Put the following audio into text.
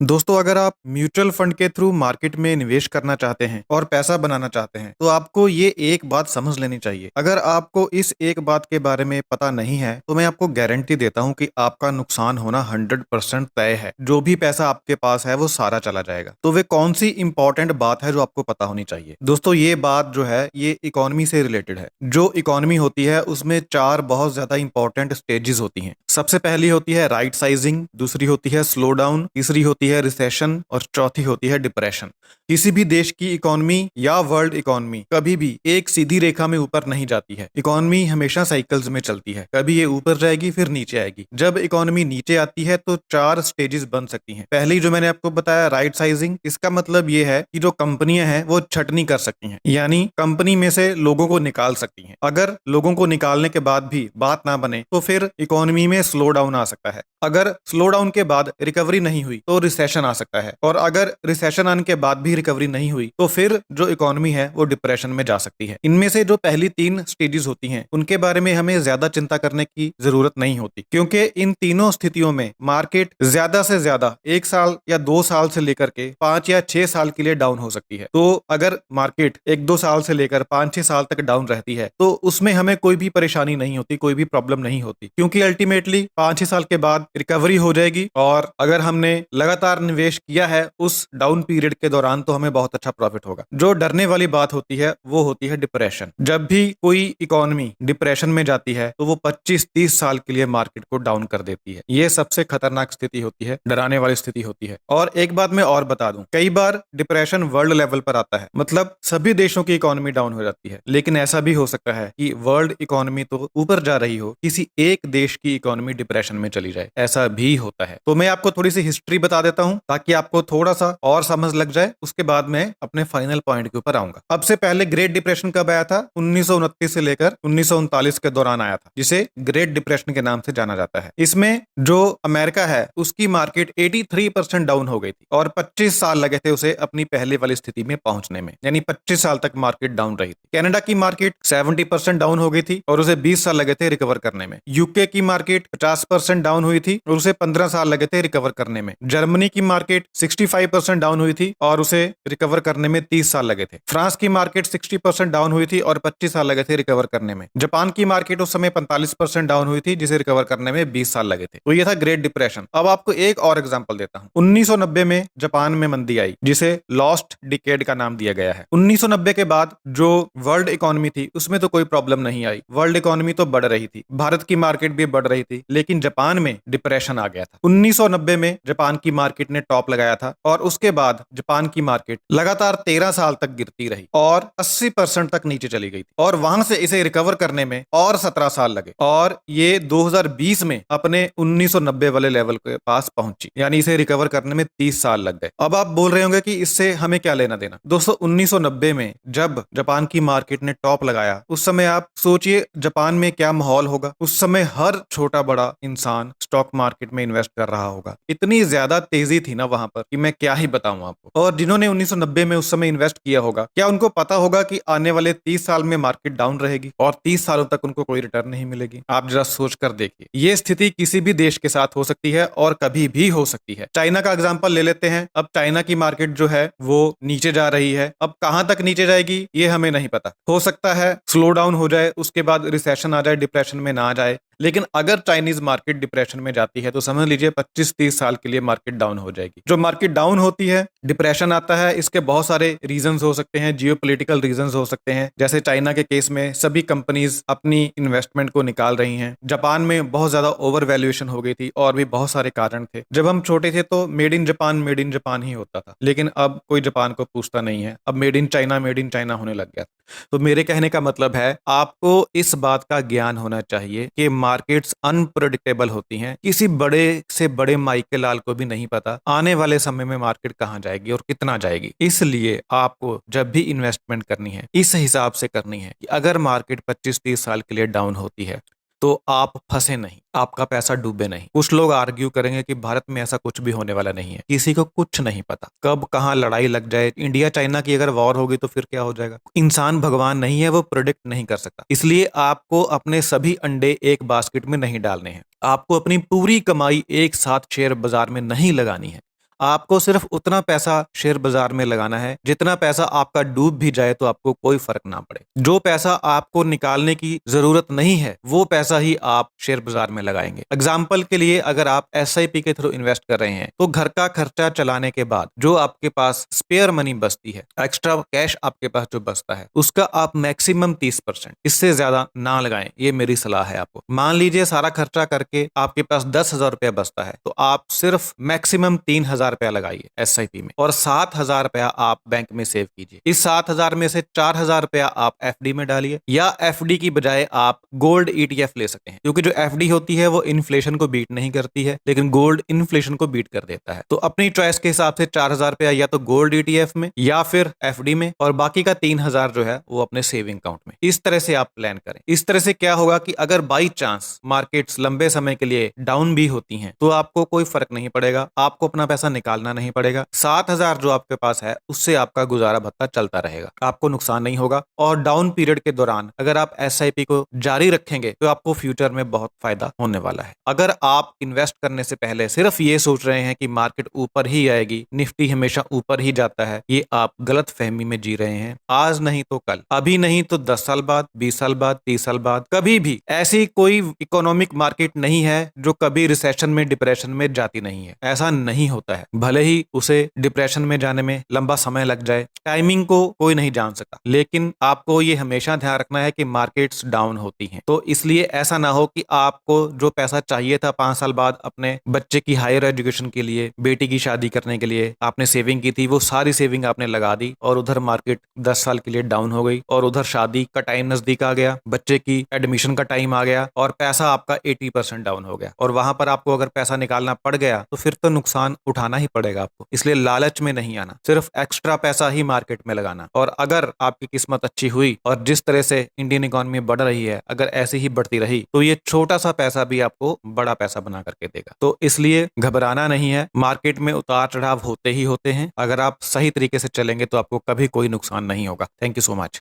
दोस्तों, अगर आप म्यूचुअल फंड के थ्रू मार्केट में निवेश करना चाहते हैं और पैसा बनाना चाहते हैं तो आपको ये एक बात समझ लेनी चाहिए। अगर आपको इस एक बात के बारे में पता नहीं है तो मैं आपको गारंटी देता हूं कि आपका नुकसान होना 100% तय है। जो भी पैसा आपके पास है वो सारा चला जाएगा। तो वे कौन सी इंपॉर्टेंट बात है जो आपको पता होनी चाहिए? दोस्तों, ये बात जो है ये इकोनॉमी से रिलेटेड है। जो इकोनॉमी होती है उसमें चार बहुत ज्यादा इंपॉर्टेंट स्टेजेस होती हैं। सबसे पहली होती है राइट साइजिंग, दूसरी होती है स्लो डाउन, तीसरी होती है रिसेशन और चौथी होती है डिप्रेशन। किसी भी देश की इकोनॉमी या वर्ल्ड इकोनॉमी कभी भी एक सीधी रेखा में ऊपर नहीं जाती है। इकोनॉमी हमेशा साइकिल्स में चलती है। कभी ये ऊपर जाएगी फिर नीचे आएगी। जब इकोनॉमी नीचे आती है तो चार स्टेजेस बन सकती हैं। पहली जो मैंने आपको बताया राइट साइजिंग, इसका मतलब ये है कि जो कंपनियां हैं वो छटनी कर सकती हैं, यानी कंपनी में से लोगों को निकाल सकती हैं। अगर लोगों को निकालने के बाद भी बात ना बने तो फिर इकोनॉमी में स्लो डाउन आ सकता है। अगर स्लो डाउन के बाद रिकवरी नहीं हुई तो रिसेशन आ सकता है, और अगर रिसेशन आने के बाद भी रिकवरी नहीं हुई तो फिर जो इकोनॉमी है वो डिप्रेशन में जा सकती है। इनमें से जो पहली तीन स्टेजेस होती हैं उनके बारे में हमें ज्यादा चिंता करने की जरूरत नहीं होती, क्योंकि इन तीनों स्थितियों में मार्केट ज्यादा से ज्यादा 1 साल या 2 साल से लेकर के 5 या 6 साल के लिए डाउन हो सकती है। तो अगर मार्केट 1-2 साल से लेकर 5-6 साल तक डाउन रहती है तो उसमें हमें कोई भी परेशानी नहीं होती, कोई भी प्रॉब्लम नहीं होती, क्योंकि अल्टीमेटली 5-6 साल के बाद रिकवरी हो जाएगी। और अगर हमने लगातार निवेश किया है उस डाउन पीरियड के दौरान तो हमें बहुत अच्छा प्रॉफिट होगा। जो डरने वाली बात होती है वो होती है डिप्रेशन। जब भी कोई इकोनॉमी डिप्रेशन में जाती है तो वो 25-30 साल के लिए मार्केट को डाउन कर देती है। ये सबसे खतरनाक स्थिति होती है, डराने वाली स्थिति होती है। और एक बात मैं और बता दूं, कई बार डिप्रेशन वर्ल्ड लेवल पर आता है, मतलब सभी देशों की इकोनॉमी डाउन हो जाती है। लेकिन ऐसा भी हो सकता है कि वर्ल्ड इकोनॉमी तो ऊपर जा रही हो, किसी एक देश की इकोनॉमी डिप्रेशन में चली जाए, ऐसा भी होता है। तो मैं आपको थोड़ी सी हिस्ट्री बता देता हूं ताकि आपको थोड़ा सा और समझ लग जाए। उसके बाद मैं अपने फाइनल पॉइंट के ऊपर आऊंगा। अब से पहले ग्रेट डिप्रेशन कब आया था? 1929 से लेकर 1939 के दौरान आया था, जिसे ग्रेट डिप्रेशन के नाम से जाना जाता है। इसमें जो अमेरिका है उसकी मार्केट 83% डाउन हो गई थी और 25 साल लगे थे उसे अपनी पहले वाली स्थिति में पहुंचने में, यानी 25 साल तक मार्केट डाउन रही थी। कनाडा की मार्केट 70% डाउन हो गई थी और उसे 20 साल लगे थे रिकवर करने में। यूके की मार्केट 50% डाउन हुई थी और उसे 15 साल लगे थे रिकवर करने में। जर्मनी की मार्केट 65% डाउन हुई थी और उसे रिकवर करने में 30 साल लगे थे। फ्रांस की मार्केट 60% डाउन हुई थी और 25 साल लगे थे रिकवर करने में। जापान की मार्केट उस समय 45% डाउन हुई थी, जिसे रिकवर करने में 20 साल लगे थे। तो ये था ग्रेट डिप्रेशन। अब आपको एक और एग्जांपल देता हूं। 1990 में जापान में मंदी आई, जिसे लॉस्ट डिकेड का नाम दिया गया है। 1990 के बाद जो वर्ल्ड इकोनॉमी थी उसमें तो कोई प्रॉब्लम नहीं आई, वर्ल्ड इकोनॉमी तो बढ़ रही थी, भारत की मार्केट भी बढ़ रही थी, लेकिन जापान में डिप्रेशन आ गया था। 1990 में जापान की मार्केट ने टॉप लगाया था और उसके बाद जापान की मार्केट लगातार 13 साल तक गिरती रही और 80% तक नीचे चली गई थी, और वहां से इसे रिकवर करने में और 17 साल लगे और ये 2020 में अपने 1990 वाले लेवल के पास पहुंची, यानी इसे रिकवर करने में 30 साल लग गए। अब आप बोल रहे होंगे कि इससे हमें क्या लेना देना। दोस्तों, 1990 में जब जापान की मार्केट ने टॉप लगाया उस समय आप सोचिए जापान में क्या माहौल होगा। उस समय हर छोटा बड़ा इंसान स्टॉक मार्केट में इन्वेस्ट कर रहा होगा। इतनी ज्यादा तेजी थी ना वहां पर कि मैं क्या ही बताऊं आपको। और जिन्होंने 1990 में उस समय इन्वेस्ट किया होगा, क्या उनको पता होगा कि आने वाले 30 साल में मार्केट डाउन रहेगी और 30 सालों तक उनको कोई रिटर्न नहीं मिलेगी? आप जरा सोच कर देखिए। ये स्थिति किसी भी देश के साथ हो सकती है और कभी भी हो सकती है। चाइना का एग्जांपल ले लेते हैं। अब चाइना की मार्केट जो है वो नीचे जा रही है। अब कहां तक नीचे जाएगी ये हमें नहीं पता। हो सकता है स्लो डाउन हो जाए, उसके बाद रिसेशन आ जाए, डिप्रेशन में ना आ जाए। लेकिन अगर चाइनीज मार्केट डिप्रेशन में जाती है तो समझ लीजिए 25-30 साल के लिए मार्केट डाउन हो जाएगी। जो मार्केट डाउन होती है, डिप्रेशन आता है, इसके बहुत सारे रीजंस हो सकते हैं, जियोपॉलिटिकल रीजंस हो सकते हैं। जैसे चाइना के केस में सभी कंपनीज अपनी इन्वेस्टमेंट को निकाल रही हैं। जापान में बहुत ज्यादा ओवर वैल्यूएशन हो गई थी और भी बहुत सारे कारण थे। जब हम छोटे थे तो मेड इन जापान ही होता था, लेकिन अब कोई जापान को पूछता नहीं है। अब मेड इन चाइना होने लग गया। तो मेरे कहने का मतलब है आपको इस बात का ज्ञान होना चाहिए कि मार्केट्स अनप्रेडिक्टेबल होती हैं। किसी बड़े से बड़े माइके लाल को भी नहीं पता आने वाले समय में मार्केट कहां जाएगी और कितना जाएगी। इसलिए आपको जब भी इन्वेस्टमेंट करनी है इस हिसाब से करनी है कि अगर मार्केट 25-30 साल के लिए डाउन होती है तो आप फंसे नहीं, आपका पैसा डूबे नहीं। कुछ लोग आर्ग्यू करेंगे कि भारत में ऐसा कुछ भी होने वाला नहीं है। किसी को कुछ नहीं पता कब कहां लड़ाई लग जाए। इंडिया चाइना की अगर वॉर होगी तो फिर क्या हो जाएगा। इंसान भगवान नहीं है, वो प्रोडिक्ट नहीं कर सकता। इसलिए आपको अपने सभी अंडे एक बास्केट में नहीं डालने हैं। आपको अपनी पूरी कमाई एक साथ शेयर बाजार में नहीं लगानी है। आपको सिर्फ उतना पैसा शेयर बाजार में लगाना है जितना पैसा आपका डूब भी जाए तो आपको कोई फर्क ना पड़े। जो पैसा आपको निकालने की जरूरत नहीं है वो पैसा ही आप शेयर बाजार में लगाएंगे। एग्जाम्पल के लिए अगर आप एसआईपी के थ्रू इन्वेस्ट कर रहे हैं तो घर का खर्चा चलाने के बाद जो आपके पास स्पेयर मनी बचती है, एक्स्ट्रा कैश आपके पास जो बचता है, उसका आप मैक्सिमम 30%, इससे ज्यादा ना लगाएं, ये मेरी सलाह है आपको। मान लीजिए सारा खर्चा करके आपके पास 10,000 रुपया बचता है तो आप सिर्फ मैक्सिमम 3,000 रुपया लगाइए एसआईपी में और 7,000 रुपया आप बैंक में सेव कीजिए। इस 7,000 में से 4,000 रुपया आप एफडी में डालिए या एफडी की बजाय आप गोल्ड ईटीएफ ले सकते हैं, क्योंकि जो एफडी होती है वो इन्फ्लेशन को बीट नहीं करती है लेकिन गोल्ड इन्फ्लेशन को बीट कर देता है। तो अपनी चॉइस के हिसाब से 4,000 रुपया या तो गोल्ड ईटीएफ में या फिर एफडी में और बाकी का 3,000 जो है वो अपने सेविंग अकाउंट में। इस तरह से आप प्लान करें। इस तरह से क्या होगा कि अगर बाई चांस मार्केट्स लंबे समय के लिए डाउन भी होती हैं तो आपको कोई फर्क नहीं पड़ेगा, आपको अपना पैसा निकालना नहीं पड़ेगा। 7,000 जो आपके पास है उससे आपका गुजारा भत्ता चलता रहेगा, आपको नुकसान नहीं होगा। और डाउन पीरियड के दौरान अगर आप एसआईपी को जारी रखेंगे तो आपको फ्यूचर में बहुत फायदा होने वाला है। अगर आप इन्वेस्ट करने से पहले सिर्फ ये सोच रहे हैं कि मार्केट ऊपर ही आएगी, निफ्टी हमेशा ऊपर ही जाता है, ये आप गलत फहमी में जी रहे हैं। आज नहीं तो कल, अभी नहीं तो 10 साल बाद, 20 साल बाद, 30 साल बाद, कभी भी ऐसी कोई इकोनॉमिक मार्केट नहीं है जो कभी रिसेशन में, डिप्रेशन में जाती नहीं है। ऐसा नहीं होता है। भले ही उसे डिप्रेशन में जाने में लंबा समय लग जाए, टाइमिंग को कोई नहीं जान सकता, लेकिन आपको ये हमेशा ध्यान रखना है कि मार्केट्स डाउन होती हैं। तो इसलिए ऐसा ना हो कि आपको जो पैसा चाहिए था 5 साल बाद अपने बच्चे की हायर एजुकेशन के लिए, बेटी की शादी करने के लिए आपने सेविंग की थी, वो सारी सेविंग आपने लगा दी और उधर मार्केट 10 साल के लिए डाउन हो गई और उधर शादी का टाइम नजदीक आ गया, बच्चे की एडमिशन का टाइम आ गया और पैसा आपका 80% डाउन हो गया और वहां पर आपको अगर पैसा निकालना पड़ गया तो फिर तो नुकसान उठाना ही पड़ेगा आपको। इसलिए लालच में नहीं आना, सिर्फ एक्स्ट्रा पैसा ही मार्केट में लगाना। और अगर आपकी किस्मत अच्छी हुई और जिस तरह से इंडियन इकोनॉमी बढ़ रही है अगर ऐसी ही बढ़ती रही तो ये छोटा सा पैसा भी आपको बड़ा पैसा बना करके देगा। तो इसलिए घबराना नहीं है, मार्केट में उतार चढ़ाव होते ही होते हैं। अगर आप सही तरीके से चलेंगे तो आपको कभी कोई नुकसान नहीं होगा। Thank you so much.